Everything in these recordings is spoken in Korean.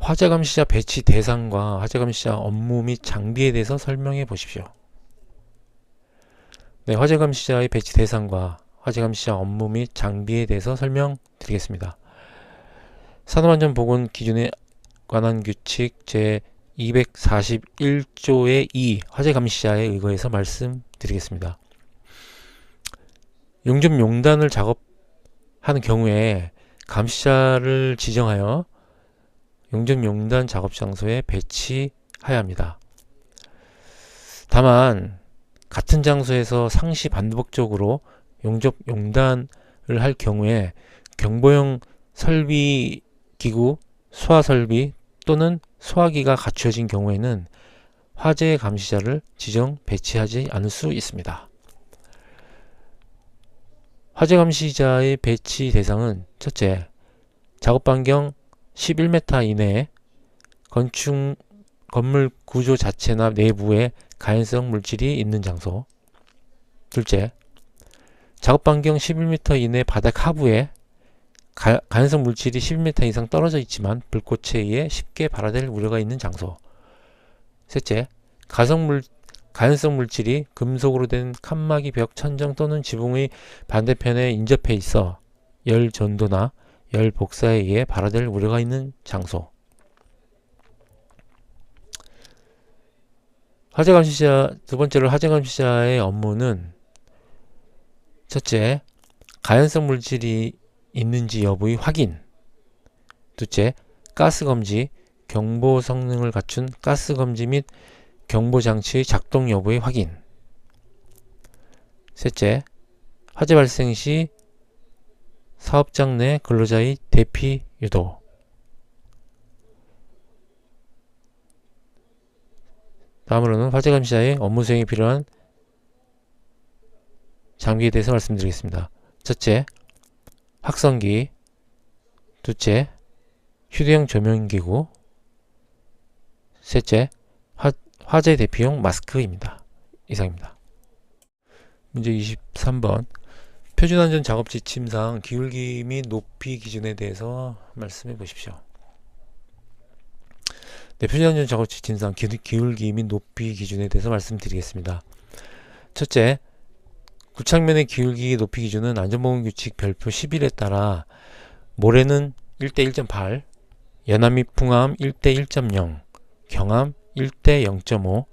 화재 감시자 배치 대상과 화재 감시자 업무 및 장비에 대해서 설명해 보십시오. 네, 화재 감시자의 배치 대상과 화재 감시자 업무 및 장비에 대해서 설명드리겠습니다. 산업안전보건 기준에 관한 규칙 제 241조의 2 화재 감시자에 의거해서 말씀드리겠습니다. 용접용단을 작업하는 경우에 감시자를 지정하여 용접용단 작업 장소에 배치해야 합니다. 다만 같은 장소에서 상시 반복적으로 용접용단을 할 경우에 경보용 설비 기구, 소화설비 또는 소화기가 갖추어진 경우에는 화재 감시자를 지정 배치하지 않을 수 있습니다. 화재 감시자의 배치 대상은 첫째, 작업 반경 11m 이내에 건물 구조 자체나 내부에 가연성 물질이 있는 장소. 둘째, 작업 반경 11m 이내 바닥 하부에 가연성 물질이 11m 이상 떨어져 있지만 불꽃에 의해 쉽게 발화될 우려가 있는 장소. 셋째, 가연성 물질이 금속으로 된 칸막이 벽, 천정 또는 지붕의 반대편에 인접해 있어 열 전도나 열 복사에 의해 발화될 우려가 있는 장소. 두 번째로 화재 감시자의 업무는 첫째, 가연성 물질이 있는지 여부의 확인. 둘째, 가스 검지, 경보 성능을 갖춘 가스 검지 및 경보 장치의 작동 여부의 확인. 셋째, 화재 발생 시 사업장 내 근로자의 대피 유도. 다음으로는 화재 감시자의 업무 수행에 필요한 장비에 대해서 말씀드리겠습니다. 첫째, 확성기. 둘째, 휴대용 조명기구. 셋째, 화재 대피용 마스크입니다. 이상입니다. 문제 23번. 표준안전 작업 지침상 기울기 및 높이 기준에 대해서 말씀해 보십시오. 네, 표준안전 작업 지침상 기울기 및 높이 기준에 대해서 말씀드리겠습니다. 첫째, 구창면의 기울기 높이 기준은 안전보건규칙 별표 11에 따라 모래는 1대 1.8, 연암 및 풍암 1대 1.0, 경암 1대 0.5,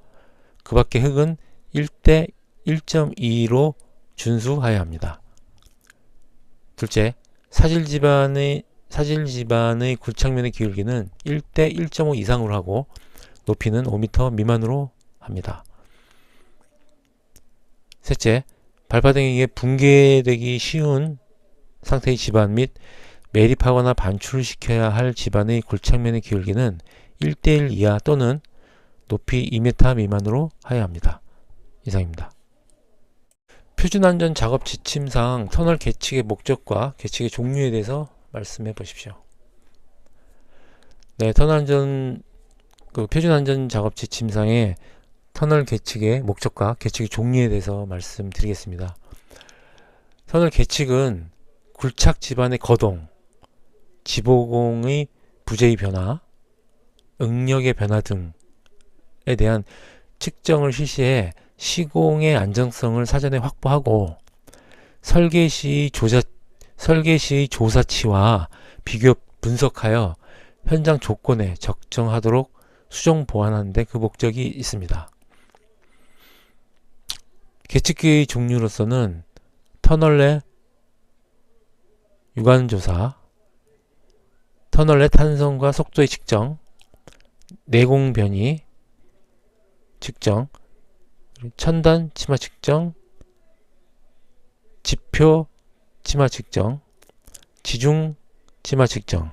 그 밖의 흙은 1대 1.2로 준수하여야 합니다. 둘째, 사질 지반의 굴착면의 기울기는 1대 1.5 이상으로 하고 높이는 5m 미만으로 합니다. 셋째, 발파등에 의해 붕괴되기 쉬운 상태의 지반 및 매립하거나 반출을 시켜야 할 지반의 굴착면의 기울기는 1대1 이하 또는 높이 2m 미만으로 하여야 합니다. 이상입니다. 표준안전 작업 지침상 터널 계측의 목적과 계측의 종류에 대해서 말씀해 보십시오. 네, 표준안전 작업 지침상의 터널 계측의 목적과 계측의 종류에 대해서 말씀드리겠습니다. 터널 계측은 굴착 지반의 거동, 지보공의 부재의 변화, 응력의 변화 등에 대한 측정을 실시해 시공의 안정성을 사전에 확보하고 설계 시의 조사치와 비교 분석하여 현장 조건에 적정하도록 수정 보완하는 데 그 목적이 있습니다. 계측기의 종류로서는 터널 내 유관조사, 터널 내 탄성과 속도의 측정, 내공 변이 측정, 천단 치마 측정, 지표 치마 측정, 지중 치마 측정,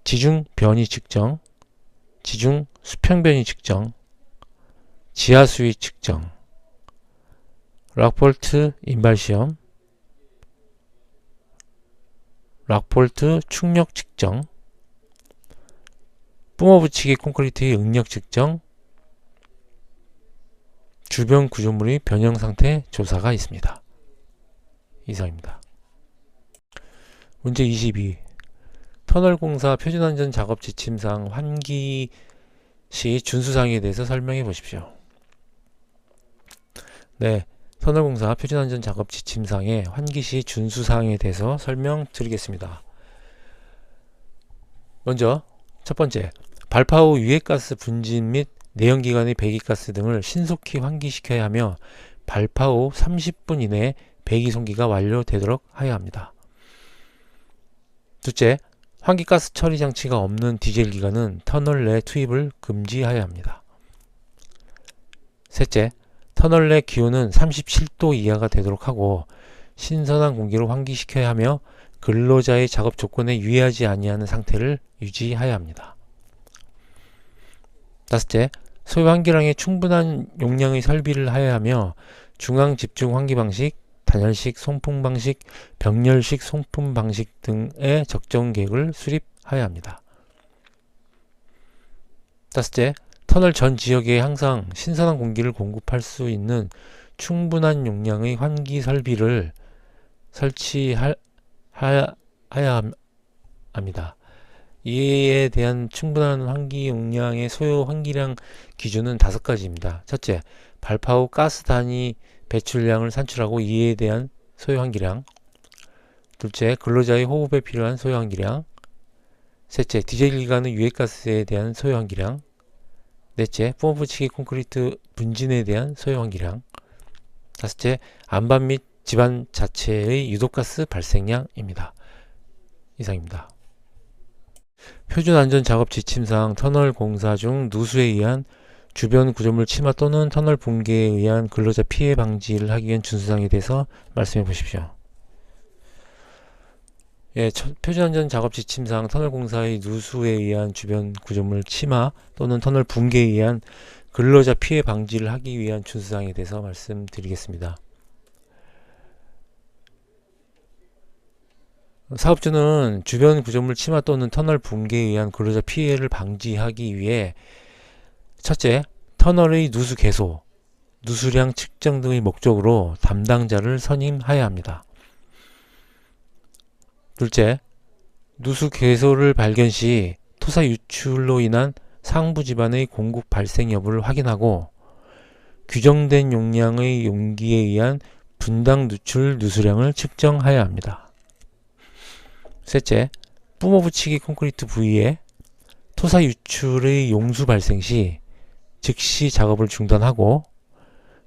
지중 변이 측정, 지중 수평 변이 측정, 지하 수위 측정, 락폴트 인발 시험, 락폴트 충력 측정, 뿜어 붙이기 콘크리트의 응력 측정, 주변 구조물의 변형 상태 조사가 있습니다. 이상입니다. 문제 22. 터널 공사 표준안전 작업 지침상 환기 시 준수사항에 대해서 설명해 보십시오. 네, 터널 공사 표준안전 작업 지침상의 환기 시 준수사항에 대해서 설명드리겠습니다. 먼저 첫 번째, 발파 후 유해가스 분진 및 내연기관의 배기가스 등을 신속히 환기시켜야 하며 발파 후 30분 이내에 배기 손기가 완료되도록 하여야 합니다. 둘째, 환기가스 처리 장치가 없는 디젤 기관은 터널 내 투입을 금지하여야 합니다. 셋째, 터널 내 기온은 37도 이하가 되도록 하고 신선한 공기로 환기시켜야 하며 근로자의 작업 조건에 유의하지 아니하는 상태를 유지하여야 합니다. 다섯째, 소요 환기량에 충분한 용량의 설비를 하여야 하며 중앙 집중 환기 방식, 단열식 송풍 방식, 병렬식 송풍 방식 등의 적정 계획을 수립하여야 합니다. 다섯째, 터널 전 지역에 항상 신선한 공기를 공급할 수 있는 충분한 용량의 환기 설비를 설치하여야 합니다. 이에 대한 충분한 환기 용량의 소요 환기량 기준은 5가지입니다. 첫째, 발파 후 가스 단위 배출량을 산출하고 이에 대한 소요 환기량. 둘째, 근로자의 호흡에 필요한 소요 환기량. 셋째, 디젤 기관의 유해가스에 대한 소요 환기량. 넷째, 뿜어붙이기 콘크리트 분진에 대한 소요 환기량. 다섯째, 안반 및 집안 자체의 유독가스 발생량입니다. 이상입니다. 표준안전작업 지침상 터널 공사 중 누수에 의한 주변 구조물 침하 또는 터널 붕괴에 의한 근로자 피해 방지를 하기 위한 준수사항에 대해서 말씀해 보십시오. 예, 표준안전작업 지침상 터널 공사의 누수에 의한 주변 구조물 침하 또는 터널 붕괴에 의한 근로자 피해 방지를 하기 위한 준수사항에 대해서 말씀드리겠습니다. 사업주는 주변 구조물 침하 또는 터널 붕괴에 의한 근로자 피해를 방지하기 위해 첫째, 터널의 누수 개소, 누수량 측정 등의 목적으로 담당자를 선임하여야 합니다. 둘째, 누수 개소를 발견 시 토사 유출로 인한 상부 지반의 공급 발생 여부를 확인하고 규정된 용량의 용기에 의한 분당 누출 누수량을 측정하여야 합니다. 셋째, 뿜어붙이기 콘크리트 부위에 토사 유출의 용수 발생 시 즉시 작업을 중단하고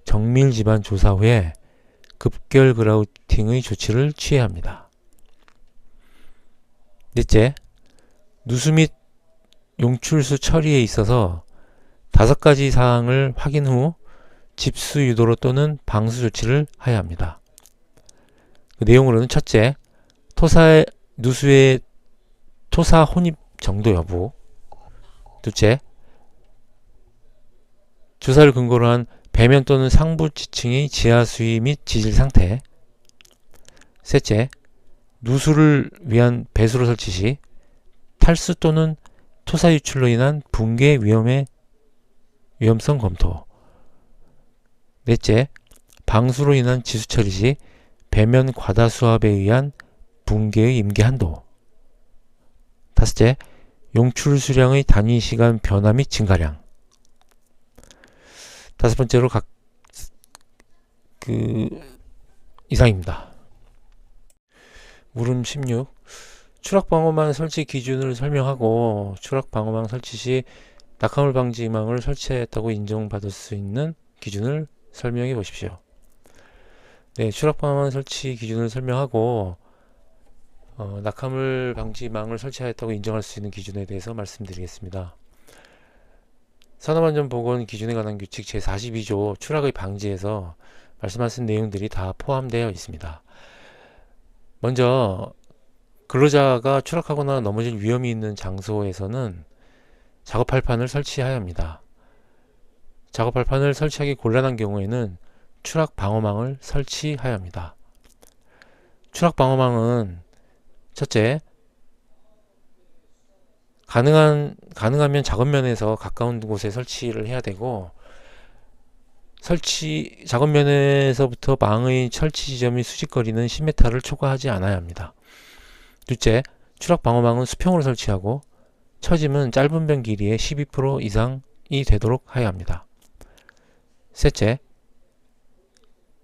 정밀 지반 조사 후에 급결 그라우팅의 조치를 취해야 합니다. 넷째, 누수 및 용출수 처리에 있어서 5가지 사항을 확인 후 집수 유도로 또는 방수 조치를 하여야 합니다. 그 내용으로는 첫째, 누수의 토사 혼입 정도 여부. 둘째, 조사를 근거로 한 배면 또는 상부 지층의 지하 수위 및 지질 상태. 셋째, 누수를 위한 배수로 설치 시 탈수 또는 토사 유출로 인한 붕괴 위험성 검토. 넷째, 방수로 인한 지수 처리 시 배면 과다 수압에 의한 붕괴의 임계 한도. 다섯째, 용출 수량의 단위 시간 변화 및 증가량. 다섯 번째로 이상입니다. 물음 16. 추락방어망 설치 기준을 설명하고 추락방어망 설치 시 낙하물 방지망을 설치했다고 인정받을 수 있는 기준을 설명해 보십시오. 네, 추락방어망 설치 기준을 설명하고 낙하물 방지망을 설치하였다고 인정할 수 있는 기준에 대해서 말씀드리겠습니다. 산업안전보건 기준에 관한 규칙 제42조 추락의 방지에서 말씀하신 내용들이 다 포함되어 있습니다. 먼저 근로자가 추락하거나 넘어질 위험이 있는 장소에서는 작업발판을 설치해야 합니다. 작업발판을 설치하기 곤란한 경우에는 추락방어망을 설치해야 합니다. 추락방어망은 첫째, 가능하면 작업면에서 가까운 곳에 설치를 해야 되고 작업면에서부터 망의 설치 지점이 수직거리는 10m를 초과하지 않아야 합니다. 둘째, 추락 방어망은 수평으로 설치하고 처짐은 짧은 변 길이의 12% 이상이 되도록 하여야 합니다. 셋째,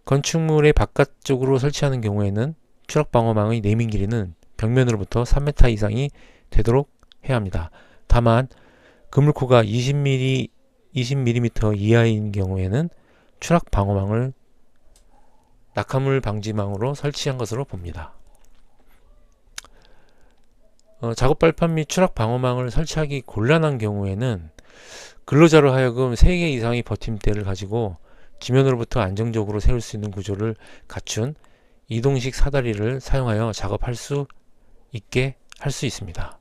건축물의 바깥쪽으로 설치하는 경우에는 추락 방어망의 내민 길이는 벽면으로부터 3m 이상이 되도록 해야 합니다. 다만 그물코가 20mm 이하인 경우에는 추락 방어망을 낙하물 방지망으로 설치한 것으로 봅니다. 작업 발판 및 추락 방어망을 설치하기 곤란한 경우에는 근로자로 하여금 3개 이상의 버팀대를 가지고 지면으로부터 안정적으로 세울 수 있는 구조를 갖춘 이동식 사다리를 사용하여 작업할 수 있게 할 수 있습니다.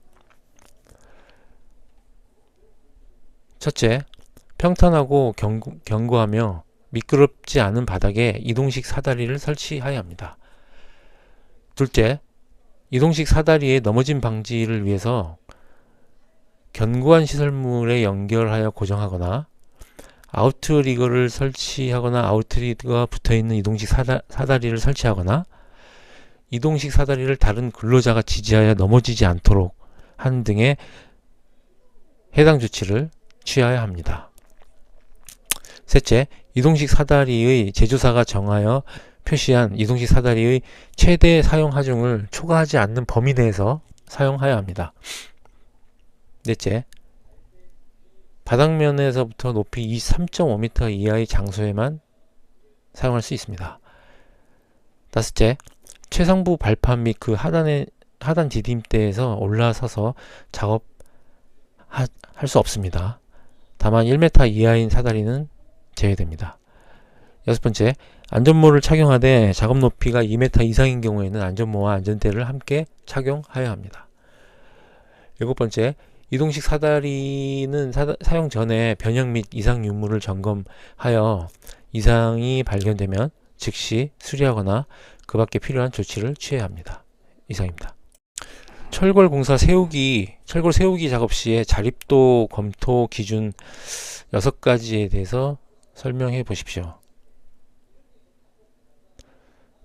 첫째, 평탄하고 견고하며 미끄럽지 않은 바닥에 이동식 사다리를 설치해야 합니다. 둘째, 이동식 사다리의 넘어짐 방지를 위해서 견고한 시설물에 연결하여 고정하거나 아웃리거를 설치하거나 아웃리거가 붙어있는 이동식 사다리를 설치하거나 이동식 사다리를 다른 근로자가 지지하여 넘어지지 않도록 하는 등의 해당 조치를 취해야 합니다. 셋째, 이동식 사다리의 제조사가 정하여 표시한 이동식 사다리의 최대 사용 하중을 초과하지 않는 범위 내에서 사용해야 합니다. 넷째, 바닥면에서부터 높이 3.5m 이하의 장소에만 사용할 수 있습니다. 다섯째, 최상부 발판 및 그 하단 디딤대에서 올라서서 작업할 수 없습니다. 다만 1m 이하인 사다리는 제외됩니다. 여섯 번째, 안전모를 착용하되 작업 높이가 2m 이상인 경우에는 안전모와 안전대를 함께 착용하여야 합니다. 일곱 번째, 이동식 사다리는 사용 전에 변형 및 이상 유무를 점검하여 이상이 발견되면 즉시 수리하거나 그 밖에 필요한 조치를 취해야 합니다. 이상입니다. 철골 세우기 작업 시에 자립도 검토 기준 6가지에 대해서 설명해 보십시오.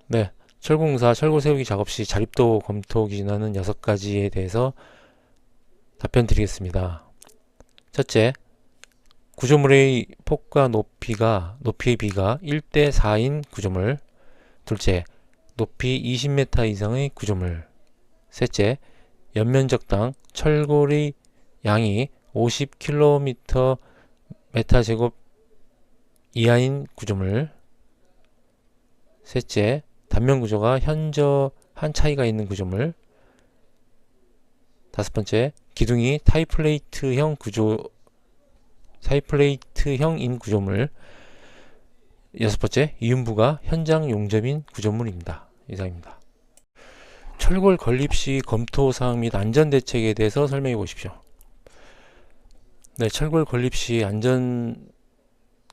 네, 철골 세우기 작업 시 자립도 검토 기준하는 6가지에 대해서 답변 드리겠습니다. 첫째, 구조물의 폭과 높이의 비가 1:4인 구조물. 둘째, 높이 20m 이상의 구조물. 셋째, 연면적당 철골의 양이 50km 메타제곱 이하인 구조물. 셋째, 단면 구조가 현저한 차이가 있는 구조물. 다섯 번째, 기둥이 타이플레이트형인 구조물. 여섯 번째, 이음부가 현장 용접인 구조물입니다. 이상입니다. 철골 건립 시 검토사항 및 안전대책에 대해서 설명해 보십시오. 네, 철골 건립 시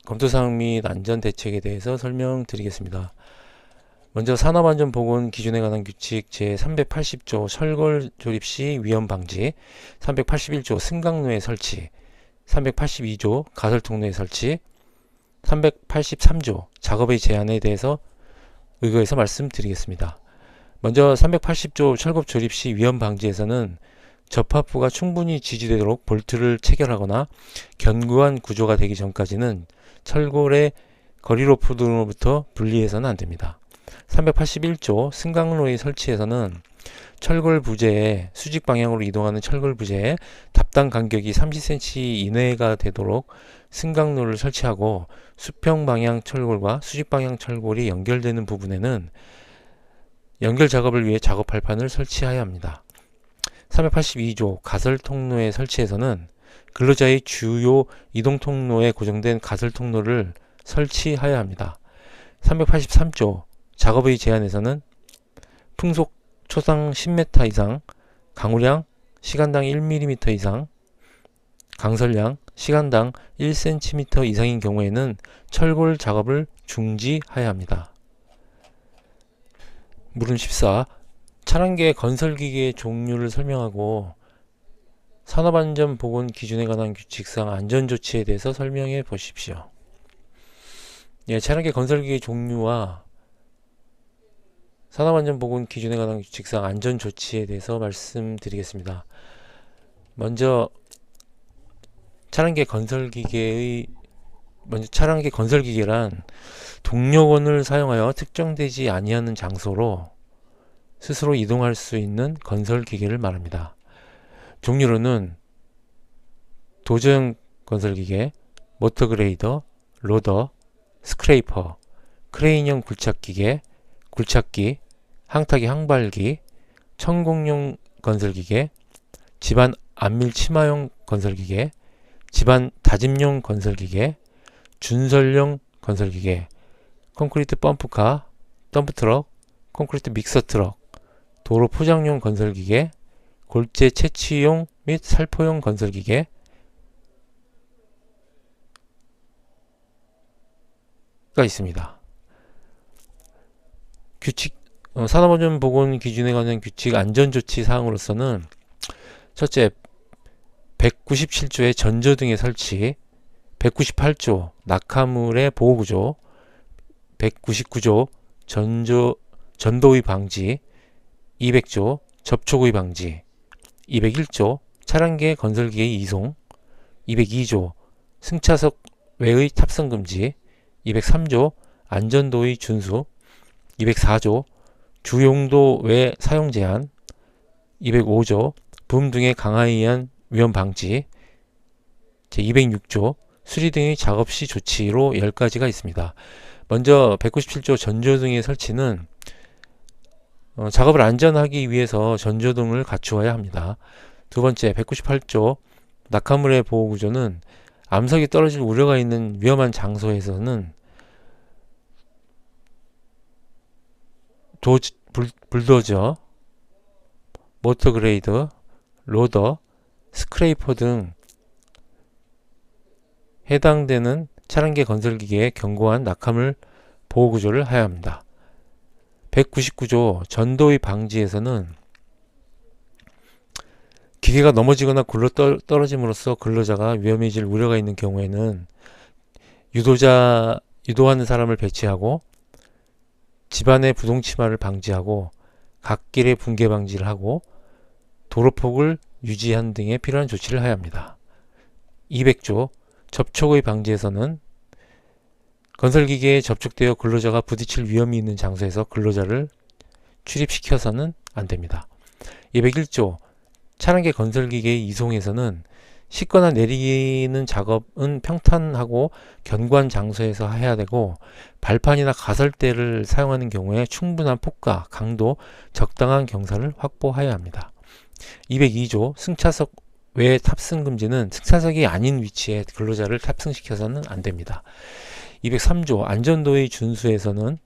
검토사항 및 안전대책에 대해서 설명드리겠습니다. 먼저 산업안전보건 기준에 관한 규칙 제380조 철골 조립 시 위험 방지, 381조 승강로의 설치, 382조 가설통로의 설치, 383조 작업의 제한에 대해서 의거해서 말씀드리겠습니다. 먼저 380조 철골 조립 시 위험 방지에서는 접합부가 충분히 지지되도록 볼트를 체결하거나 견고한 구조가 되기 전까지는 철골의 거리로프 등으로부터 분리해서는 안됩니다. 381조 승강로의 설치에서는 철골 부재에 수직 방향으로 이동하는 철골 부재에 답당 간격이 30cm 이내가 되도록 승강로를 설치하고 수평 방향 철골과 수직 방향 철골이 연결되는 부분에는 연결 작업을 위해 작업 발판을 설치해야 합니다. 382조 가설 통로의 설치에서는 근로자의 주요 이동 통로에 고정된 가설 통로를 설치해야 합니다. 383조 작업의 제한에서는 풍속 초상 10m 이상, 강우량 시간당 1mm 이상, 강설량 시간당 1cm 이상인 경우에는 철골 작업을 중지해야 합니다. 물음 14. 차량계 건설기계의 종류를 설명하고 산업안전보건 기준에 관한 규칙상 안전조치에 대해서 설명해 보십시오. 예, 차량계 건설기계 종류와 산업안전보건 기준에 관한 규칙상 안전조치에 대해서 말씀드리겠습니다. 먼저 차량계 건설기계란 동력원을 사용하여 특정되지 아니하는 장소로 스스로 이동할 수 있는 건설기계를 말합니다. 종류로는 도저형 건설기계, 모터그레이더, 로더, 스크레이퍼, 크레인형 굴착기계, 굴착기, 항타기 항발기, 천공용 건설기계, 집안 안밀 치마용 건설기계, 집안 다짐용 건설기계, 준설용 건설기계, 콘크리트 펌프카, 덤프트럭, 콘크리트 믹서트럭, 도로 포장용 건설기계, 골재 채취용 및 살포용 건설기계, 가 있습니다. 산업안전보건 기준에 관한 규칙 안전조치 사항으로서는 첫째, 197조의 전조등의 설치, 198조 낙하물의 보호구조, 199조 전도의 방지, 200조 접촉의 방지, 201조 차량계 건설기의 이송, 202조 승차석 외의 탑승 금지, 203조 안전도의 준수, 204조 주용도 외 사용 제한, 205조 붐 등의 강화에 의한 위험 방지, 제206조 수리 등의 작업 시 조치로 10가지가 있습니다. 먼저 197조 전조등의 설치는 작업을 안전하기 위해서 전조등을 갖추어야 합니다. 두 번째 198조 낙하물의 보호구조는 암석이 떨어질 우려가 있는 위험한 장소에서는 불도저, 모터그레이더, 로더, 스크레이퍼 등 해당되는 차량계 건설기계에 견고한 낙하물 보호구조를 하여야 합니다. 199조 전도의 방지에서는 기계가 넘어지거나 굴러 떨어짐으로써 근로자가 위험해질 우려가 있는 경우에는 유도하는 사람을 배치하고 집안의 부동치마를 방지하고 갓길의 붕괴 방지를 하고 도로폭을 유지하는 등의 필요한 조치를 해야 합니다. 200조 접촉의 방지에서는 건설기계에 접촉되어 근로자가 부딪힐 위험이 있는 장소에서 근로자를 출입시켜서는 안됩니다. 201조 차량계 건설기계의 이송에서는 싣거나 내리는 작업은 평탄하고 견고한 장소에서 해야 되고 발판이나 가설대를 사용하는 경우에 충분한 폭과 강도, 적당한 경사를 확보해야 합니다. 202조 승차석 외 탑승 금지는 승차석이 아닌 위치에 근로자를 탑승시켜서는 안됩니다. 203조 안전도의 준수에서는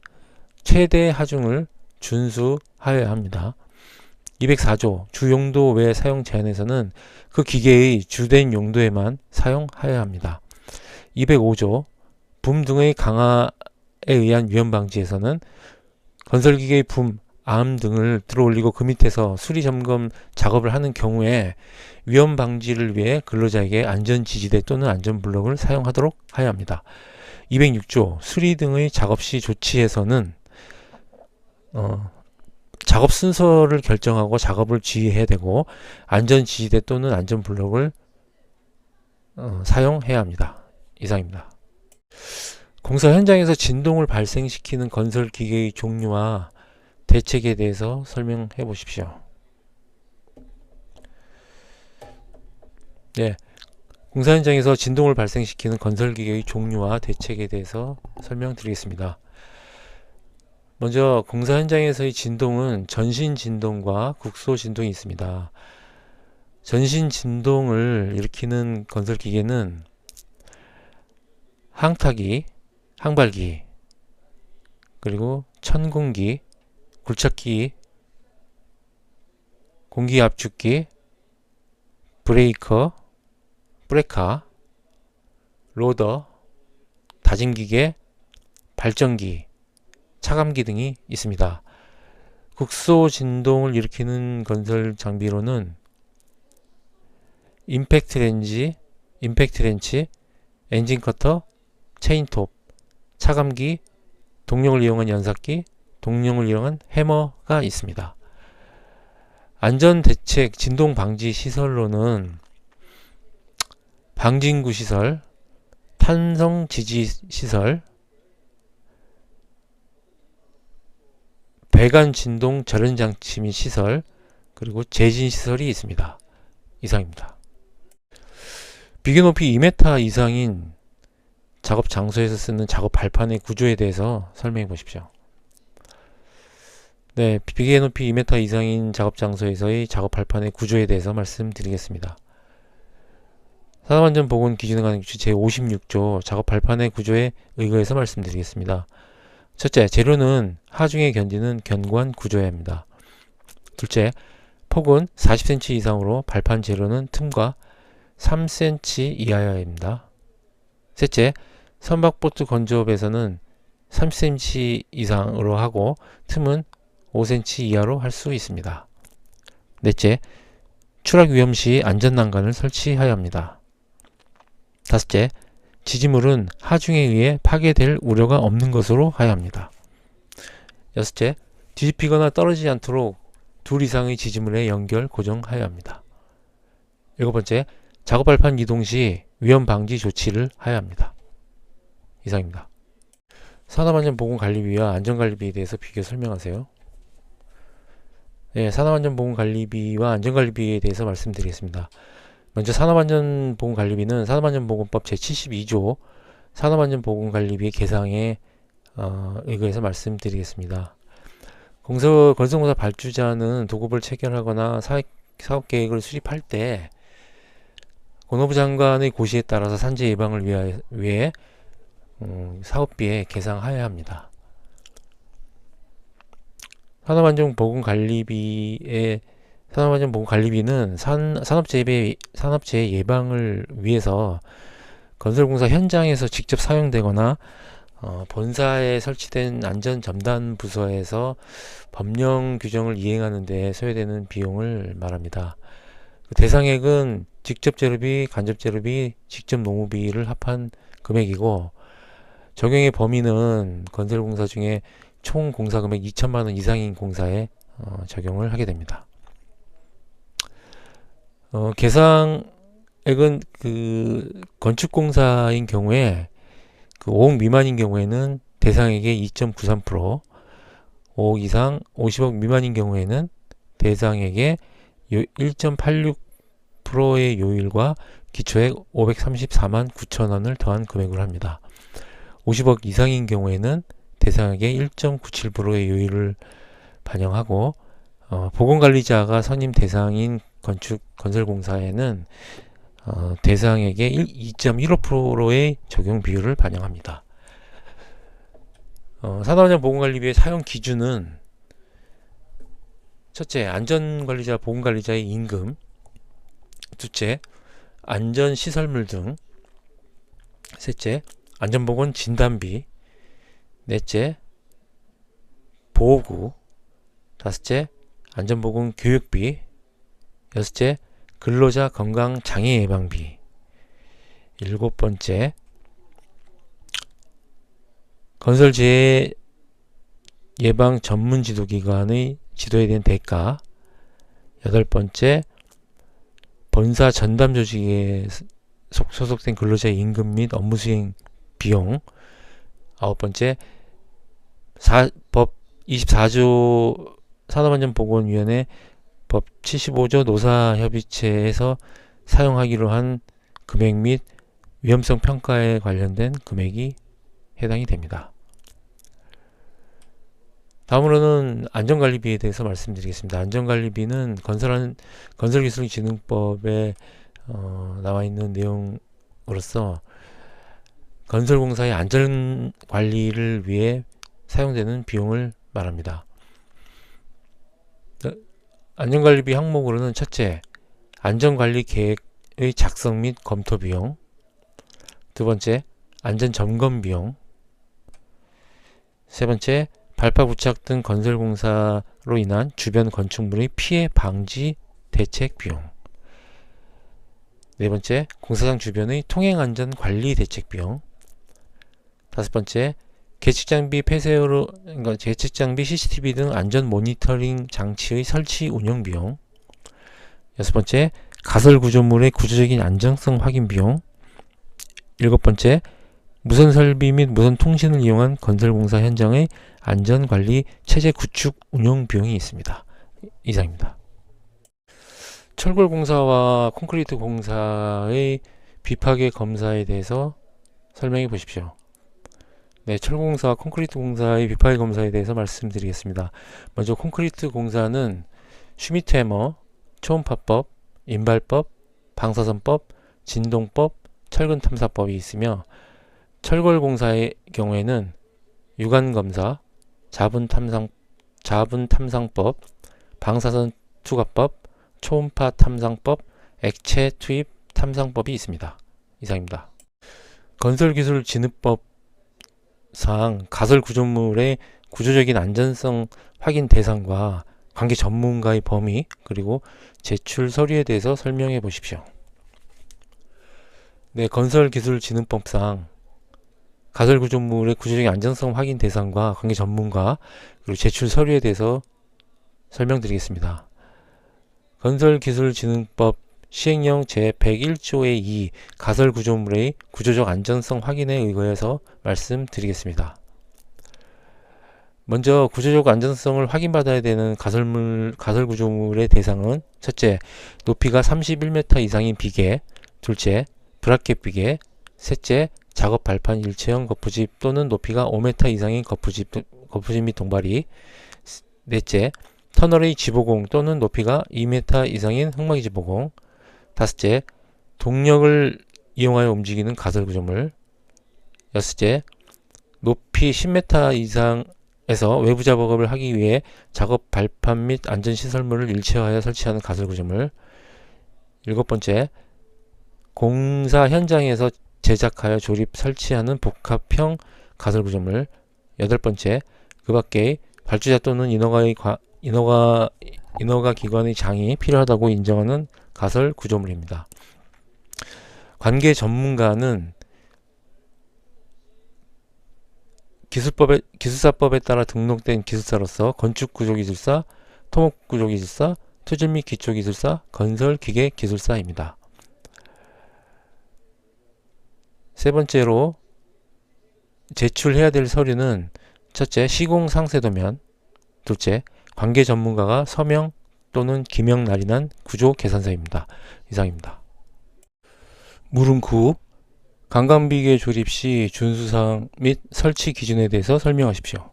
최대 하중을 준수하여야 합니다. 204조 주용도 외 사용 제한에서는 그 기계의 주된 용도에만 사용하여야 합니다. 205조 붐 등의 강화에 의한 위험 방지에서는 건설기계의 붐, 암 등을 들어올리고 그 밑에서 수리 점검 작업을 하는 경우에 위험 방지를 위해 근로자에게 안전지지대 또는 안전블럭을 사용하도록 하여야 합니다. 206조 수리 등의 작업 시 조치에서는 작업 순서를 결정하고 작업을 지휘해야 되고 안전지지대 또는 안전블럭을 사용해야 합니다. 이상입니다. 공사 현장에서 진동을 발생시키는 건설기계의 종류와 대책에 대해서 설명해 보십시오. 네, 공사 현장에서 진동을 발생시키는 건설기계의 종류와 대책에 대해서 설명드리겠습니다. 먼저 공사 현장에서의 진동은 전신 진동과 국소 진동이 있습니다. 전신 진동을 일으키는 건설기계는 항타기, 항발기, 그리고 천공기, 굴착기, 공기압축기, 브레이커, 브레카, 로더, 다짐기계, 발전기, 차감기 등이 있습니다. 국소 진동을 일으키는 건설 장비로는 임팩트 렌치, 엔진 커터, 체인톱, 차감기, 동력을 이용한 연삭기, 동력을 이용한 해머가 있습니다. 안전대책 진동방지 시설로는 방진구 시설, 탄성지지 시설, 배관 진동 절연 장치 및 시설, 그리고 제진 시설이 있습니다. 이상입니다. 비교 높이 2m 이상인 작업 장소에서 쓰는 작업 발판의 구조에 대해서 설명해 보십시오. 네, 비계 높이 2m 이상인 작업 장소에서의 작업 발판의 구조에 대해서 말씀드리겠습니다. 산업안전보건기준에 관한 규칙 제56조 작업 발판의 구조에 의거해서 말씀드리겠습니다. 첫째, 재료는 하중에 견디는 견고한 구조여야 합니다. 둘째, 폭은 40cm 이상으로 발판 재료는 틈과 3cm 이하여야 합니다. 셋째, 선박보트 건조업에서는 30cm 이상으로 하고 틈은 5cm 이하로 할 수 있습니다. 넷째, 추락 위험 시 안전난간을 설치하여야 합니다. 다섯째, 지지물은 하중에 의해 파괴될 우려가 없는 것으로 하여야 합니다. 여섯째, 뒤집히거나 떨어지지 않도록 둘 이상의 지지물에 연결 고정하여야 합니다. 일곱 번째, 작업 발판 이동 시 위험 방지 조치를 하여야 합니다. 이상입니다. 산업안전보건관리비와 안전관리비에 대해서 비교 설명하세요. 네, 산업안전보건관리비와 안전관리비에 대해서 말씀드리겠습니다. 먼저 산업안전보건관리비는 산업안전보건법 제72조 산업안전보건관리비 개정에 의거해서 말씀드리겠습니다. 건설공사 발주자는 도급을 체결하거나 사업계획을 수립할 때 건호부 장관의 고시에 따라서 산재 예방을 위해 사업비에 계상하여야 합니다. 산업안전보건관리비는 산업재해 예방을 위해서 건설공사 현장에서 직접 사용되거나 본사에 설치된 안전전담부서에서 법령 규정을 이행하는 데 소요되는 비용을 말합니다. 대상액은 직접 재료비, 간접 재료비, 직접 노무비를 합한 금액이고 적용의 범위는 건설공사 중에 총 공사금액 2천만원 이상인 공사에 적용을 하게 됩니다. 계상액은 건축공사인 경우에 5억 미만인 경우에는 대상액의 2.93%, 5억 이상 50억 미만인 경우에는 대상액의 1.86%의 요율과 기초액 534만 9천원을 더한 금액을 합니다. 50억 이상인 경우에는 대상액의 1.97%의 요율을 반영하고 보건관리자가 선임 대상인 건설공사에는 대상액의 2.15%의 적용 비율을 반영합니다. 산업안전보건관리비의 사용 기준은 첫째, 안전관리자, 보건관리자의 임금. 둘째, 안전시설물 등. 셋째, 안전보건 진단비. 넷째, 보호구. 다섯째, 안전보건 교육비. 여섯째, 근로자 건강장애 예방비. 일곱 번째, 건설재해 예방 전문 지도기관의 지도에 대한 대가. 여덟 번째, 본사 전담 조직에 소속된 근로자의 임금 및 업무 수행 비용. 아홉 번째, 법 24조 산업안전보건위원회 법 75조 노사협의체에서 사용하기로 한 금액 및 위험성 평가에 관련된 금액이 해당이 됩니다. 다음으로는 안전관리비에 대해서 말씀드리겠습니다. 안전관리비는 건설기술진흥법에 나와 있는 내용으로서 건설공사의 안전관리를 위해 사용되는 비용을 말합니다. 안전관리비 항목으로는 첫째, 안전관리 계획의 작성 및 검토 비용. 두 번째, 안전점검 비용. 세 번째, 발파 부착 등 건설공사로 인한 주변 건축물의 피해 방지 대책 비용. 네 번째, 공사장 주변의 통행안전 관리 대책 비용. 다섯 번째, 계측장비 폐쇄로, 그러니까 계측장비 CCTV 등 안전 모니터링 장치의 설치 운영 비용. 6번째, 가설 구조물의 구조적인 안정성 확인 비용. 7번째, 무선 설비 및 무선 통신을 이용한 건설공사 현장의 안전관리 체제 구축 운영 비용이 있습니다. 이상입니다. 철골공사와 콘크리트 공사의 비파괴 검사에 대해서 설명해 보십시오. 네, 철공사와 콘크리트 공사의 비파괴 검사에 대해서 말씀드리겠습니다. 먼저 콘크리트 공사는 슈미트해머, 초음파법, 인발법, 방사선법, 진동법, 철근탐사법이 있으며, 철골공사의 경우에는 유관검사, 자분탐상법, 방사선 투과법, 초음파 탐상법, 액체 투입 탐상법이 있습니다. 이상입니다. 건설기술진흥법상 가설 구조물의 구조적인 안전성 확인 대상과 관계 전문가의 범위, 그리고 제출 서류에 대해서 설명해 보십시오. 네, 건설기술진흥법상 가설 구조물의 구조적인 안전성 확인 대상과 관계 전문가, 그리고 제출 서류에 대해서 설명드리겠습니다. 건설기술진흥법 시행령 제101조의 2 가설 구조물의 구조적 안전성 확인에 의거해서 말씀드리겠습니다. 먼저 구조적 안전성을 확인받아야 되는 가설 구조물의 대상은 첫째, 높이가 31m 이상인 비계, 둘째, 브라켓 비계, 셋째, 작업 발판 일체형 거푸집 또는 높이가 5m 이상인 거푸집 및 동발이, 넷째, 터널의 지보공 또는 높이가 2m 이상인 흙막이 지보공, 다섯째, 동력을 이용하여 움직이는 가설 구조물, 여섯째, 높이 10m 이상에서 외부 작업을 하기 위해 작업 발판 및 안전시설물을 일체화하여 설치하는 가설 구조물, 일곱 번째, 공사 현장에서 제작하여 조립 설치하는 복합형 가설 구조물, 여덟 번째, 그 밖의 발주자 또는 인허가 기관의 장이 필요하다고 인정하는 가설 구조물입니다. 관계 전문가는 기술사법에 따라 등록된 기술사로서 건축구조기술사, 토목구조기술사, 토질 및 기초기술사, 건설기계기술사입니다. 세 번째로 제출해야 될 서류는 첫째, 시공 상세도면, 둘째, 관계 전문가가 서명 또는 기명 날인한 구조 계산서입니다. 이상입니다. 물음 9. 관광비계 조립 시 준수사항 및 설치 기준에 대해서 설명하십시오.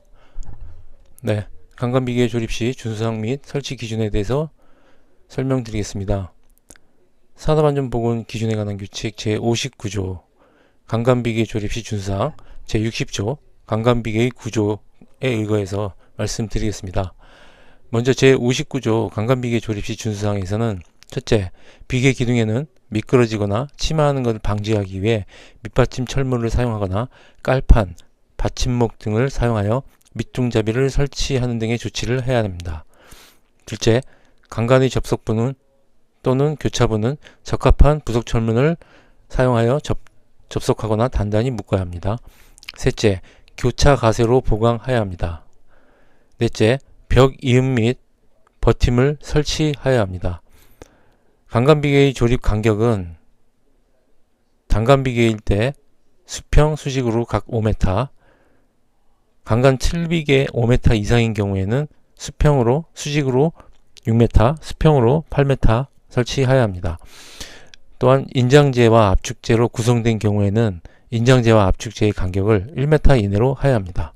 네, 관광비계 조립 시 준수사항 및 설치 기준에 대해서 설명드리겠습니다. 산업안전보건 기준에 관한 규칙 제59조 관광비계 조립 시 준수사항, 제60조 관광비계의 구조에 의거해서 말씀드리겠습니다. 먼저 제59조 관광비계 조립 시 준수사항에서는 첫째, 비계 기둥에는 미끄러지거나 침하하는 것을 방지하기 위해 밑받침 철문을 사용하거나 깔판, 받침목 등을 사용하여 밑둥잡이를 설치하는 등의 조치를 해야 합니다. 둘째, 간간의 접속부는 또는 교차부는 적합한 부속철문을 사용하여 접속하거나 단단히 묶어야 합니다. 셋째, 교차 가세로 보강해야 합니다. 넷째, 벽 이음 및 버팀을 설치해야 합니다. 간간비계의 조립 간격은 단간비계일 때 수평, 수직으로 각 5m, 간간 7비계 5m 이상인 경우에는 수평으로, 수직으로 6m, 수평으로 8m 설치해야 합니다. 또한 인장재와 압축재로 구성된 경우에는 인장재와 압축재의 간격을 1m 이내로 해야 합니다.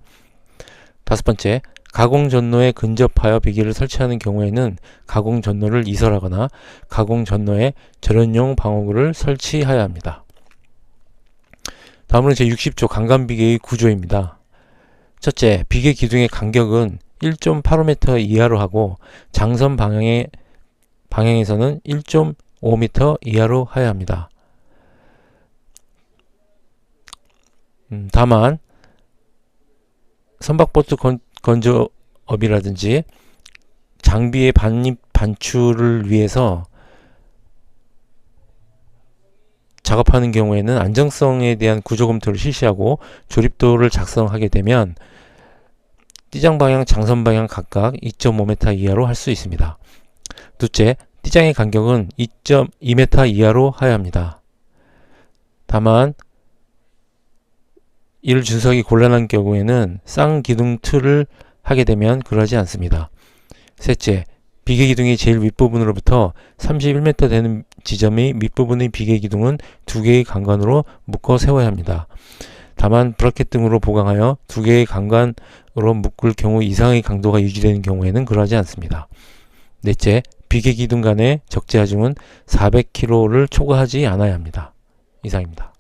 다섯 번째, 가공전로에 근접하여 비계를 설치하는 경우에는 가공전로를 이설하거나 가공전로에 절연용 방어구를 설치해야 합니다. 다음으로 제60조 간간비계의 구조입니다. 첫째, 비계 기둥의 간격은 1.85m 이하로 하고 장선 방향에서는 1.5m 이하로 해야 합니다. 다만 선박보트 건조업이라든지 장비의 반입 반출을 위해서 작업하는 경우에는 안정성에 대한 구조 검토를 실시하고 조립도를 작성하게 되면 띠장 방향, 장선 방향 각각 2.5m 이하로 할 수 있습니다. 둘째, 띠장의 간격은 2.2m 이하로 하여야 합니다. 다만 이를 준수하기 곤란한 경우에는 쌍기둥 틀을 하게 되면 그러지 않습니다. 셋째, 비계기둥의 제일 윗부분으로부터 31m 되는 지점의 밑부분의 비계기둥은 2개의 강관으로 묶어 세워야 합니다. 다만 브라켓 등으로 보강하여 2개의 강관으로 묶을 경우 이상의 강도가 유지되는 경우에는 그러하지 않습니다. 넷째, 비계기둥 간의 적재 하중은 400kg를 초과하지 않아야 합니다. 이상입니다.